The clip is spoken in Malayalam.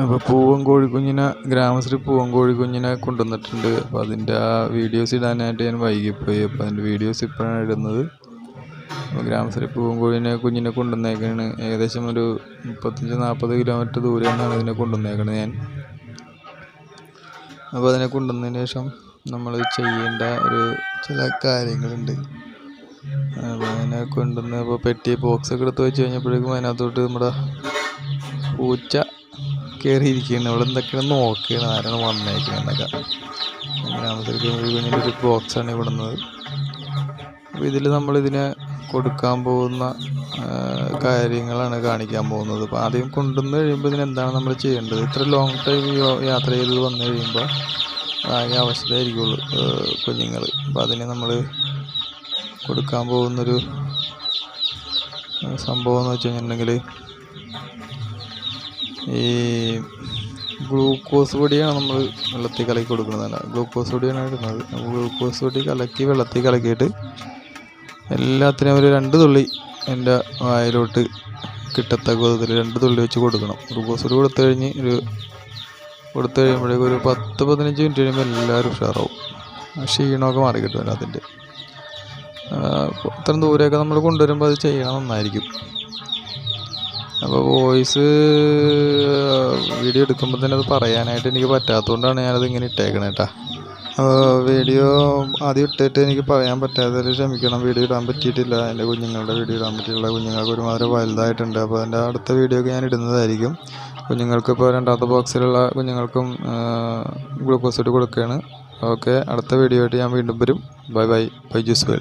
അപ്പോൾ പൂവൻ കോഴിക്കുഞ്ഞിനെ ഗ്രാമശ്രീ പൂവൻ കോഴിക്കുഞ്ഞിനെ കൊണ്ടുവന്നിട്ടുണ്ട്. അപ്പോൾ അതിൻ്റെ ആ വീഡിയോസ് ഇടാനായിട്ട് ഞാൻ വൈകിപ്പോയി. അപ്പോൾ അതിൻ്റെ വീഡിയോസ് ഇപ്പോഴാണ് ഇടുന്നത്. അപ്പോൾ ഗ്രാമശ്രീ പൂവൻ കുഞ്ഞിനെ കൊണ്ടുവന്നേക്കാണ്. ഏകദേശം ഒരു 35-40 കിലോമീറ്റർ ദൂരെയാണ് ഇതിനെ കൊണ്ടുവന്നേക്കണത് ഞാൻ. അപ്പോൾ അതിനെ കൊണ്ടുവന്നതിന് ശേഷം നമ്മൾ ചെയ്യേണ്ട ചില കാര്യങ്ങളുണ്ട്. അപ്പോൾ അതിനെ കൊണ്ടുവന്ന് അപ്പോൾ പെട്ടി ബോക്സൊക്കെ എടുത്ത് വെച്ച് കഴിഞ്ഞപ്പോഴേക്കും അതിനകത്തോട്ട് നമ്മുടെ പൂച്ച കയറിയിരിക്കുകയാണ്. അവിടെ എന്തൊക്കെയാണ് നോക്കുകയാണ്, ആരാണ് വന്നേക്കുന്നതെന്നൊക്കെ. ഗ്രാമശ്രീ കുഞ്ഞിൻ്റെ ഒരു ബോക്സാണ് ഇവിടുന്നത്. അപ്പോൾ ഇതിൽ നമ്മളിതിനെ കൊടുക്കാൻ പോകുന്ന കാര്യങ്ങളാണ് കാണിക്കാൻ പോകുന്നത്. അപ്പോൾ ആദ്യം കൊണ്ടുവന്ന് കഴിയുമ്പോൾ ഇതിനെന്താണ് നമ്മൾ ചെയ്യേണ്ടത്. ഇത്ര ലോങ് ടൈം യാത്ര ചെയ്ത് വന്നു കഴിയുമ്പോൾ ആകെ അവശതയായിരിക്കുള്ളൂ കുഞ്ഞുങ്ങൾ. അപ്പോൾ അതിന് നമ്മൾ കൊടുക്കാൻ പോകുന്നൊരു സംഭവം എന്ന് വെച്ച് കഴിഞ്ഞിട്ടുണ്ടെങ്കിൽ ഈ ഗ്ലൂക്കോസ് പൊടിയാണ് നമ്മൾ വെള്ളത്തിൽ കലക്കി കൊടുക്കുന്നതല്ല. ഗ്ലൂക്കോസ് പൊടിയാണ് ഇടുന്നത്. ഗ്ലൂക്കോസ് പൊടി വെള്ളത്തിൽ കലക്കിയിട്ട് എല്ലാത്തിനും ഒരു 2 തുള്ളി എൻ്റെ വായിലോട്ട് കിട്ടത്തക്ക വിധത്തിൽ 2 തുള്ളി വെച്ച് കൊടുക്കണം. ഗ്ലൂക്കോസ് പൊടി കൊടുത്തു കഴിയുമ്പോഴേക്കും ഒരു 10-15 മിനിറ്റ് കഴിയുമ്പോൾ എല്ലാവരും ഉഷാറാവും. ക്ഷീണമൊക്കെ മാറി കിട്ടുമല്ലോ അതിൻ്റെ. ഇത്രയും ദൂരെയൊക്കെ നമ്മൾ കൊണ്ടുവരുമ്പോൾ അത് ചെയ്യണം, നന്നായിരിക്കും. അപ്പോൾ വീഡിയോ എടുക്കുമ്പോൾ തന്നെ അത് പറയാനായിട്ട് എനിക്ക് പറ്റാത്തതുകൊണ്ടാണ് ഞാനത് ഇങ്ങനെ ഇട്ടേക്കണേ കേട്ടോ. വീഡിയോ ആദ്യം ഇട്ടിട്ട് എനിക്ക് പറയാൻ പറ്റാത്തതിൽ ക്ഷമിക്കണം. വീഡിയോ ഇടാൻ പറ്റിയിട്ടില്ല. എൻ്റെ കുഞ്ഞുങ്ങളുടെ വീഡിയോ ഇടാൻ പറ്റിയിട്ടില്ല. കുഞ്ഞുങ്ങൾക്ക് ഒരുമാതിരി വലുതായിട്ടുണ്ട്. അപ്പോൾ അതിൻ്റെ അടുത്ത വീഡിയോ ഒക്കെ ഞാൻ ഇടുന്നതായിരിക്കും. കുഞ്ഞുങ്ങൾക്ക് ഇപ്പോൾ 2ാമത്തെ ബോക്സിലുള്ള കുഞ്ഞുങ്ങൾക്കും ഗ്ലൂക്കോസ് ഇട്ട് കൊടുക്കുകയാണ്. ഓക്കെ, അടുത്ത വീഡിയോ ആയിട്ട് ഞാൻ വീണ്ടും വരും. Bye bye. ബൈജൂസ് വേൾഡ്.